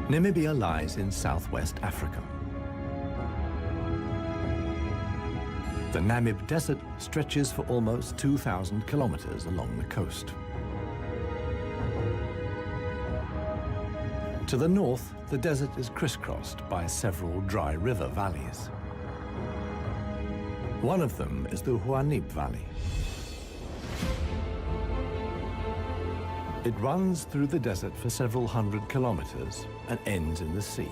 Namibia lies in southwest Africa. The Namib Desert stretches for almost 2,000 kilometers along the coast. To the north, the desert is crisscrossed by several dry river valleys. One of them is the Huanib Valley. It runs through the desert for several hundred kilometers and ends in the sea.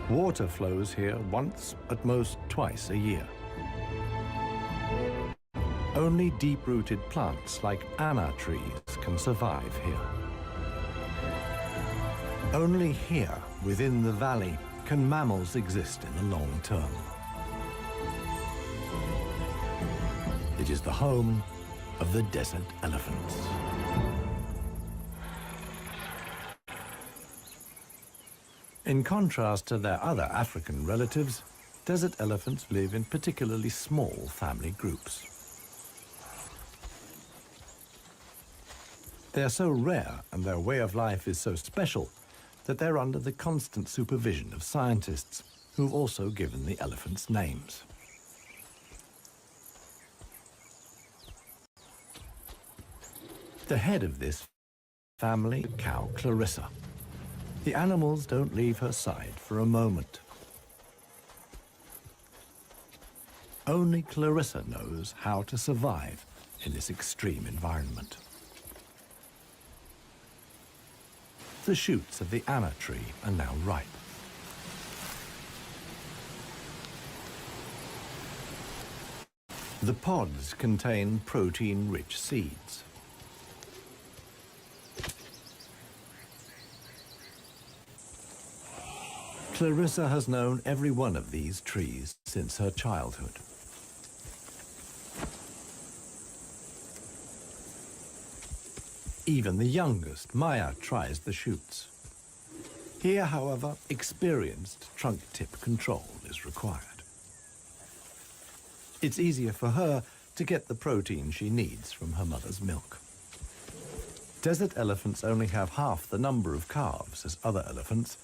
Water flows here once, at most twice a year. Only deep-rooted plants like ana trees can survive here. Only here, within the valley, can mammals exist in the long term. It is the home of the desert elephants. In contrast to their other African relatives, desert elephants live in particularly small family groups. They are so rare and their way of life is so special that they're under the constant supervision of scientists who've also given the elephants names. The head of this family, cow Clarissa. The animals don't leave her side for a moment. Only Clarissa knows how to survive in this extreme environment. The shoots of the ana tree are now ripe. The pods contain protein-rich seeds. Clarissa has known every one of these trees since her childhood. Even the youngest, Maya, tries the shoots. Here, however, experienced trunk tip control is required. It's easier for her to get the protein she needs from her mother's milk. Desert elephants only have half the number of calves as other elephants.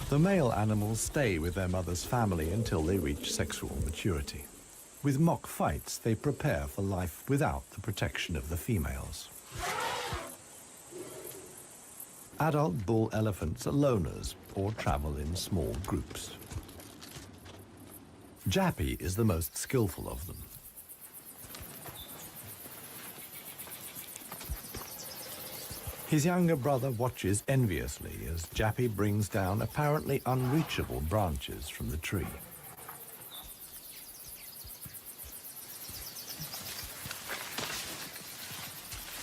The male animals stay with their mother's family until they reach sexual maturity. With mock fights, they prepare for life without the protection of the females. Adult bull elephants are loners or travel in small groups. Jappy is the most skillful of them. His younger brother watches enviously as Jappy brings down apparently unreachable branches from the tree.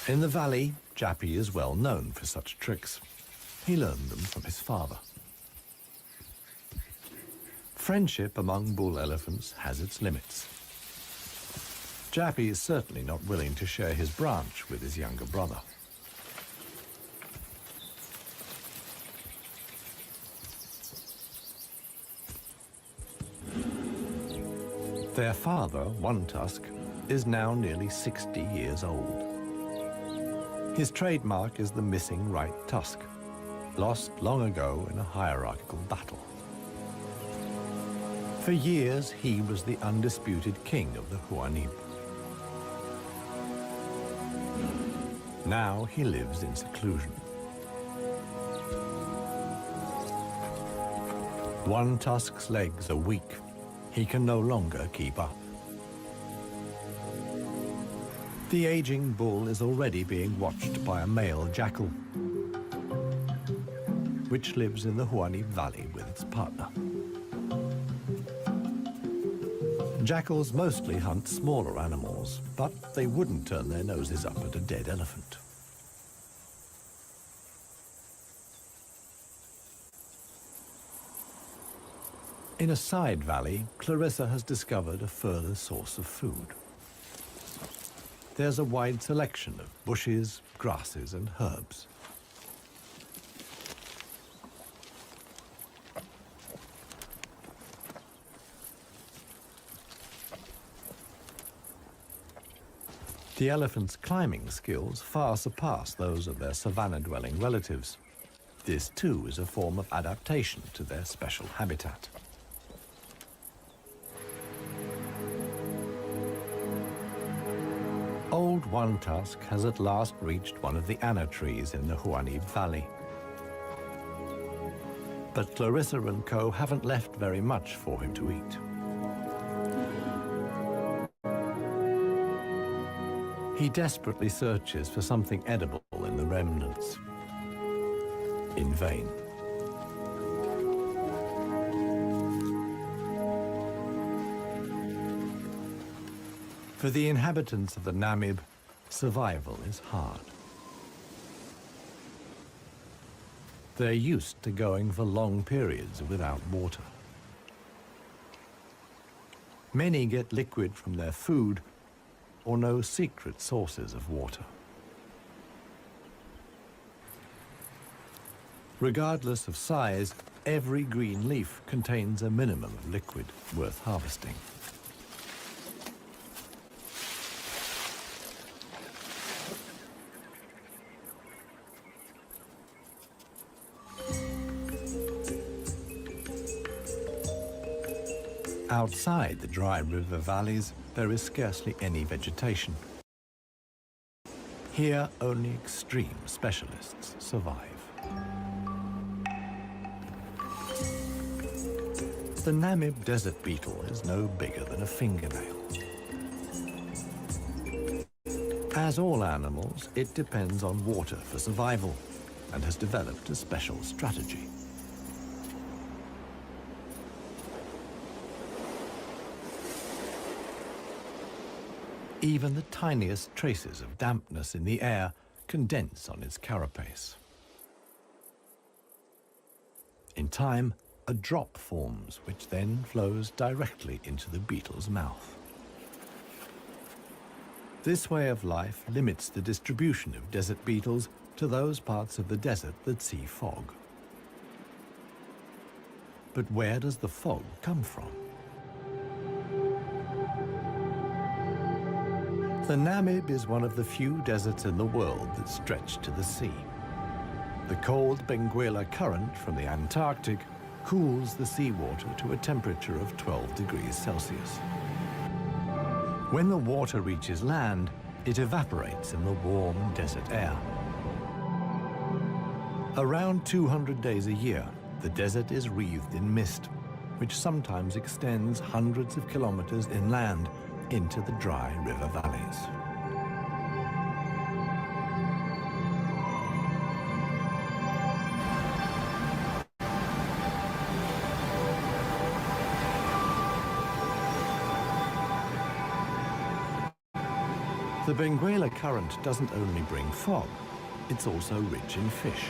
In the valley, Jappy is well known for such tricks. He learned them from his father. Friendship among bull elephants has its limits. Jappy is certainly not willing to share his branch with his younger brother. Their father, One Tusk, is now nearly 60 years old. His trademark is the missing right tusk, lost long ago in a hierarchical battle. For years, he was the undisputed king of the Huanib. Now he lives in seclusion. One Tusk's legs are weak. He can no longer keep up. The aging bull is already being watched by a male jackal, which lives in the Huanib Valley with its partner. Jackals mostly hunt smaller animals, but they wouldn't turn their noses up at a dead elephant. In a side valley, Clarissa has discovered a further source of food. There's a wide selection of bushes, grasses, and herbs. The elephants' climbing skills far surpass those of their savanna-dwelling relatives. This too is a form of adaptation to their special habitat. Old One Tusk has at last reached one of the anna trees in the Huanib Valley. But Clarissa and co haven't left very much for him to eat. He desperately searches for something edible in the remnants. In vain. For the inhabitants of the Namib, survival is hard. They're used to going for long periods without water. Many get liquid from their food or know secret sources of water. Regardless of size, every green leaf contains a minimum of liquid worth harvesting. Outside the dry river valleys, there is scarcely any vegetation. Here, only extreme specialists survive. The Namib desert beetle is no bigger than a fingernail. As all animals, it depends on water for survival and has developed a special strategy. Even the tiniest traces of dampness in the air condense on its carapace. In time, a drop forms, which then flows directly into the beetle's mouth. This way of life limits the distribution of desert beetles to those parts of the desert that see fog. But where does the fog come from? The Namib is one of the few deserts in the world that stretch to the sea. The cold Benguela current from the Antarctic cools the seawater to a temperature of 12 degrees Celsius. When the water reaches land, it evaporates in the warm desert air. Around 200 days a year, the desert is wreathed in mist, which sometimes extends hundreds of kilometers inland into the dry river valleys. The Benguela current doesn't only bring fog, it's also rich in fish.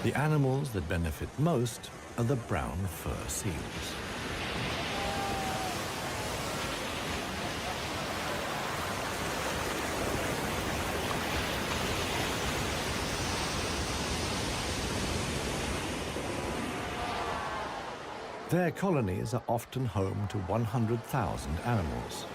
The animals that benefit most are the brown fur seals. Their colonies are often home to 100,000 animals.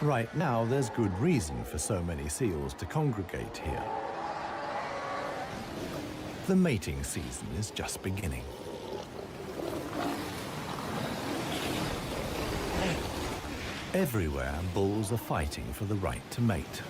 Right now, there's good reason for so many seals to congregate here. The mating season is just beginning. Everywhere, bulls are fighting for the right to mate.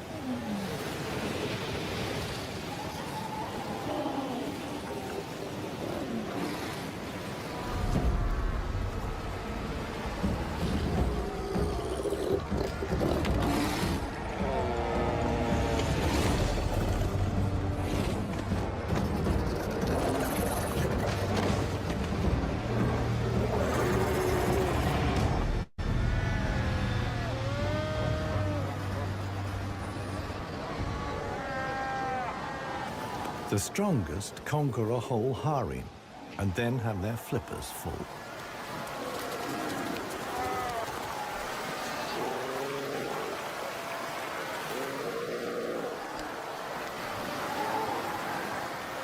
The strongest conquer a whole harem and then have their flippers full.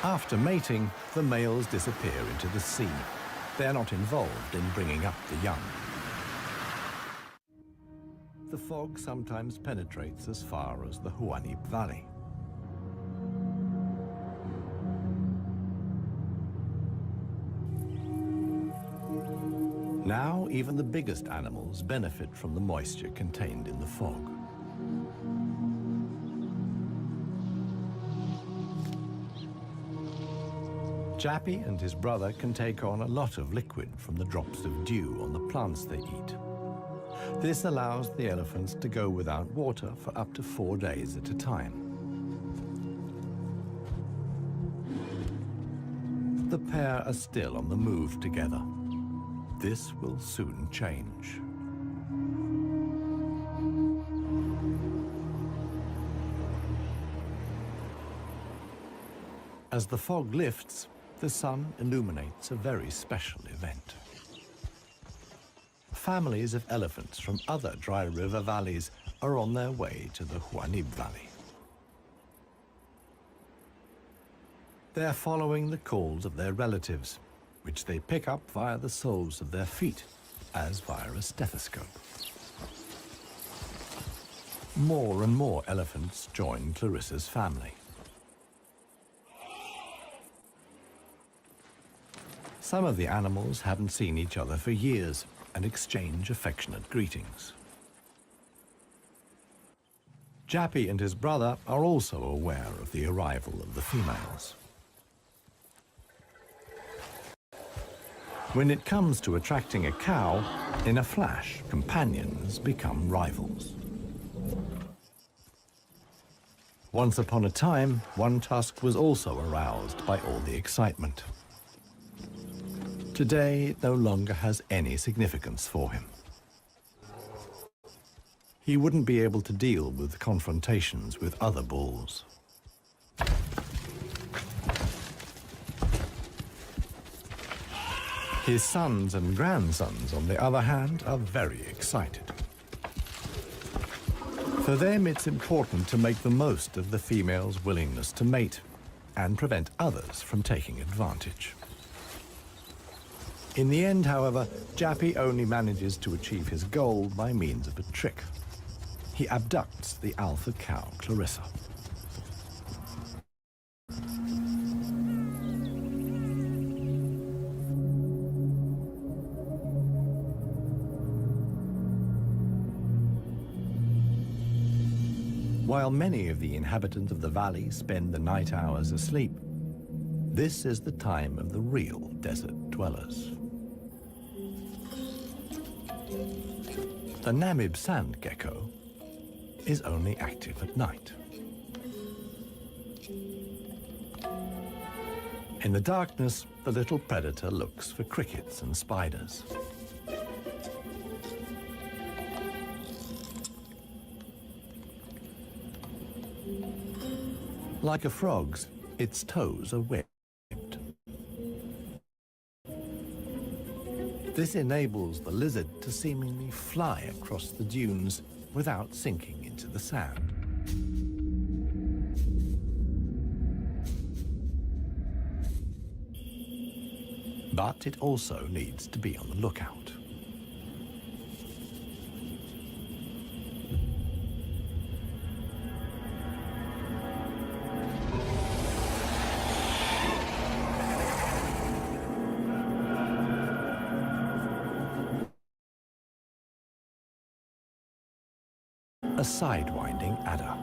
After mating, the males disappear into the sea. They're not involved in bringing up the young. The fog sometimes penetrates as far as the Huaníp Valley. Now, even the biggest animals benefit from the moisture contained in the fog. Jappy and his brother can take on a lot of liquid from the drops of dew on the plants they eat. This allows the elephants to go without water for up to 4 days at a time. The pair are still on the move together. This will soon change. As the fog lifts, the sun illuminates a very special event. Families of elephants from other dry river valleys are on their way to the Huaníp Valley. They're following the calls of their relatives, which they pick up via the soles of their feet, as via a stethoscope. More and more elephants join Clarissa's family. Some of the animals haven't seen each other for years and exchange affectionate greetings. Jappy and his brother are also aware of the arrival of the females. When it comes to attracting a cow, in a flash, companions become rivals. Once upon a time, One Tusk was also aroused by all the excitement. Today, it no longer has any significance for him. He wouldn't be able to deal with confrontations with other bulls. His sons and grandsons, on the other hand, are very excited. For them, it's important to make the most of the female's willingness to mate and prevent others from taking advantage. In the end, however, Jappy only manages to achieve his goal by means of a trick. He abducts the alpha cow, Clarissa. While many of the inhabitants of the valley spend the night hours asleep, this is the time of the real desert dwellers. The Namib sand gecko is only active at night. In the darkness, the little predator looks for crickets and spiders. Like a frog's, its toes are webbed. This enables the lizard to seemingly fly across the dunes without sinking into the sand. But it also needs to be on the lookout. A sidewinding adder.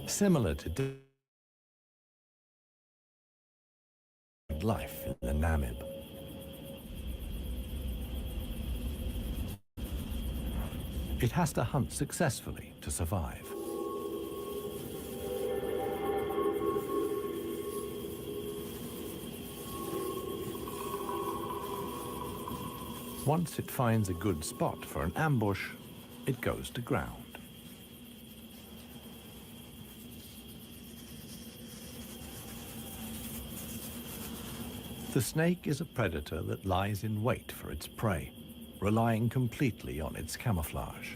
Similar to life in the Namib. It has to hunt successfully to survive. Once it finds a good spot for an ambush, it goes to ground. The snake is a predator that lies in wait for its prey, relying completely on its camouflage.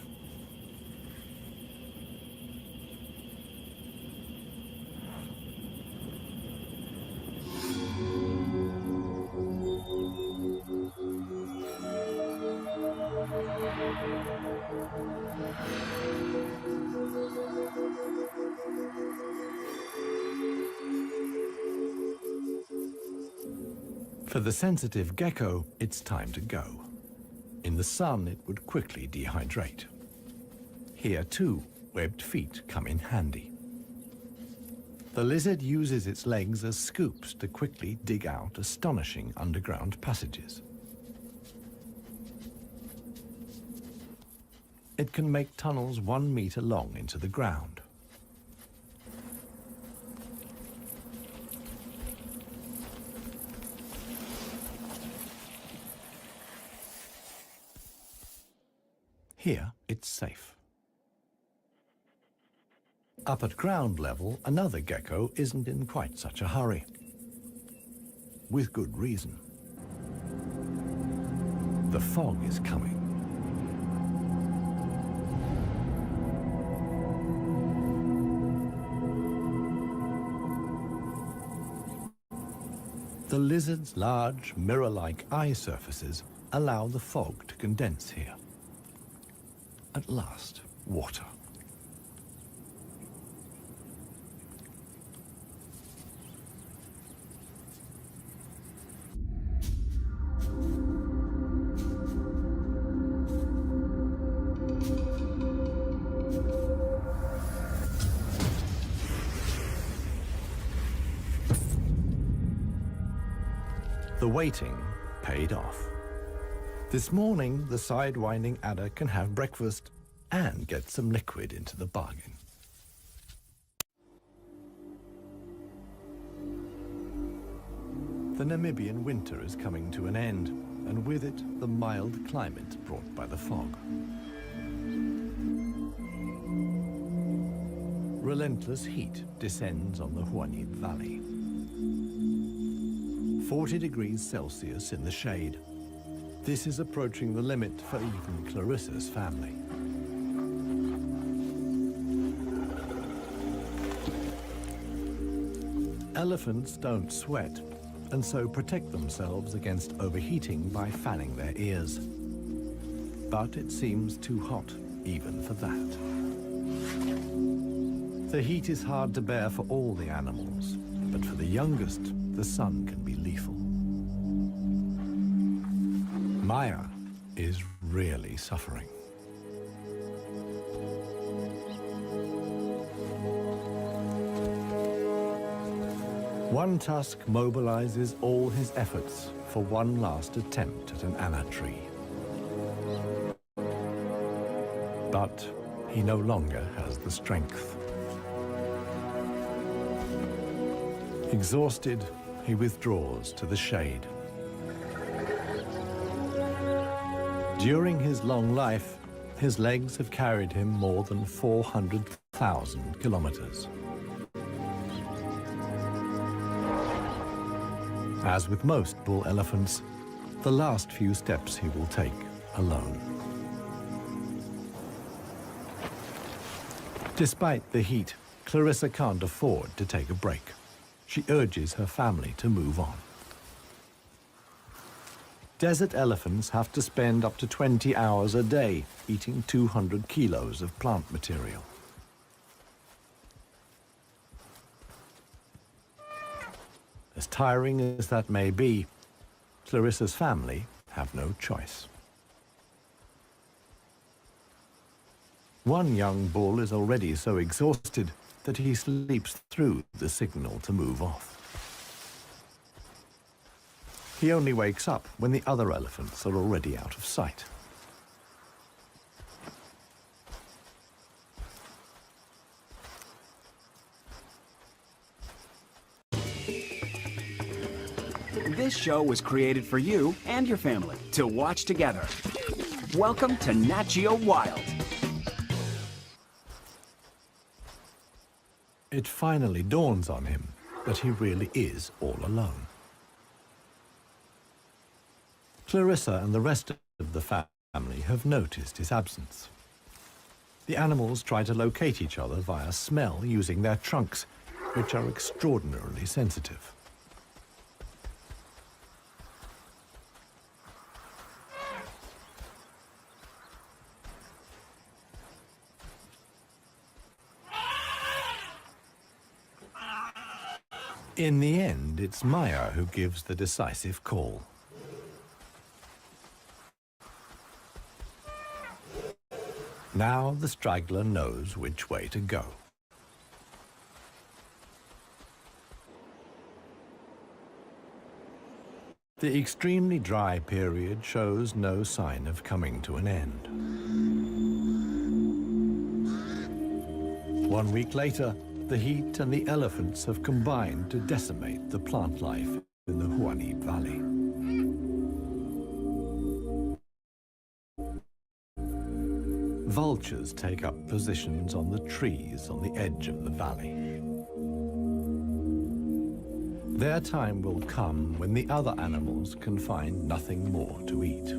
For the sensitive gecko, it's time to go. In the sun, it would quickly dehydrate. Here, too, webbed feet come in handy. The lizard uses its legs as scoops to quickly dig out astonishing underground passages. It can make tunnels 1 meter long into the ground. Here, it's safe. Up at ground level, another gecko isn't in quite such a hurry. With good reason. The fog is coming. The lizard's large, mirror-like eye surfaces allow the fog to condense here. At last, water. The waiting paid off. This morning, the sidewinding adder can have breakfast and get some liquid into the bargain. The Namibian winter is coming to an end, and with it, the mild climate brought by the fog. Relentless heat descends on the Huanib Valley. 40 degrees Celsius in the shade. This is approaching the limit for even Clarissa's family. Elephants don't sweat, and so protect themselves against overheating by fanning their ears. But it seems too hot, even for that. The heat is hard to bear for all the animals, but for the youngest, the sun can be lethal. Maya is really suffering. One tusk mobilizes all his efforts for one last attempt at an anna tree. But he no longer has the strength. Exhausted, he withdraws to the shade. During his long life, his legs have carried him more than 400,000 kilometers. As with most bull elephants, the last few steps he will take alone. Despite the heat, Clarissa can't afford to take a break. She urges her family to move on. Desert elephants have to spend up to 20 hours a day eating 200 kilos of plant material. As tiring as that may be, Clarissa's family have no choice. One young bull is already so exhausted that he sleeps through the signal to move off. He only wakes up when the other elephants are already out of sight. This show was created for you and your family to watch together. Welcome to Nat Geo Wild. It finally dawns on him that he really is all alone. Clarissa and the rest of the family have noticed his absence. The animals try to locate each other via smell using their trunks, which are extraordinarily sensitive. In the end, it's Maya who gives the decisive call. Now the straggler knows which way to go. The extremely dry period shows no sign of coming to an end. 1 week later, the heat and the elephants have combined to decimate the plant life in the Huanim Valley. Vultures take up positions on the trees on the edge of the valley. Their time will come when the other animals can find nothing more to eat.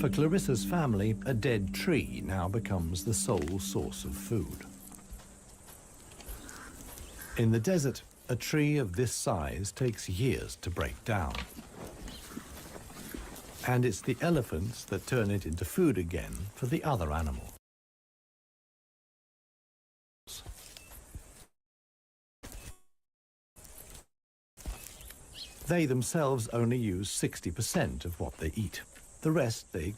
For Clarissa's family, a dead tree now becomes the sole source of food. In the desert, a tree of this size takes years to break down. And it's the elephants that turn it into food again for the other animals. They themselves only use 60% of what they eat. The rest they